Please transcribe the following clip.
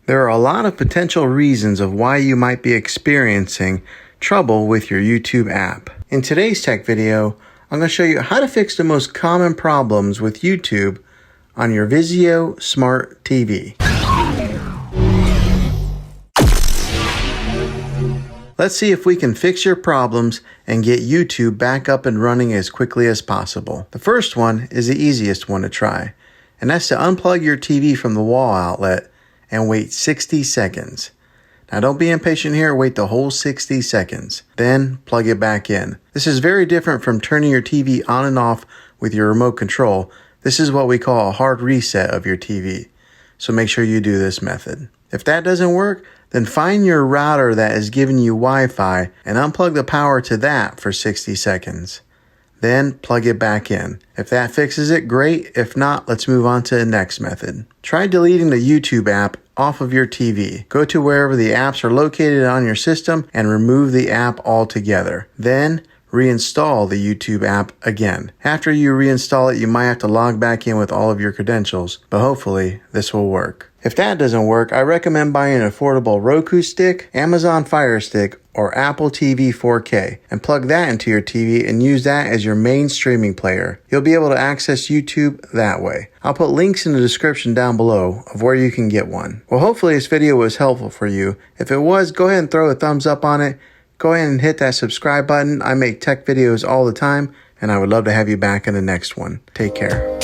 There are a lot of potential reasons of why you might be experiencing trouble with your YouTube app. In today's tech video, I'm going to show you how to fix the most common problems with YouTube on your Vizio Smart TV. Let's see if we can fix your problems and get YouTube back up and running as quickly as possible. The first one is the easiest one to try, and that's to unplug your TV from the wall outlet and wait 60 seconds. Now don't be impatient here, wait the whole 60 seconds. Then plug it back in. This is very different from turning your TV on and off with your remote control. This is what we call a hard reset of your TV. So make sure you do this method. If that doesn't work, then find your router that is giving you Wi-Fi and unplug the power to that for 60 seconds. Then plug it back in. If that fixes it, great. If not, let's move on to the next method. Try deleting the YouTube app off of your TV. Go to wherever the apps are located on your system and remove the app altogether. Then reinstall the YouTube app again. After you reinstall it, you might have to log back in with all of your credentials, but hopefully this will work. If that doesn't work, I recommend buying an affordable Roku stick, Amazon Fire Stick, or Apple TV 4K and plug that into your TV and use that as your main streaming player. You'll be able to access YouTube that way. I'll put links in the description down below of where you can get one. Well, hopefully this video was helpful for you. If it was, go ahead and throw a thumbs up on it. Go ahead and hit that subscribe button. I make tech videos all the time, and I would love to have you back in the next one. Take care.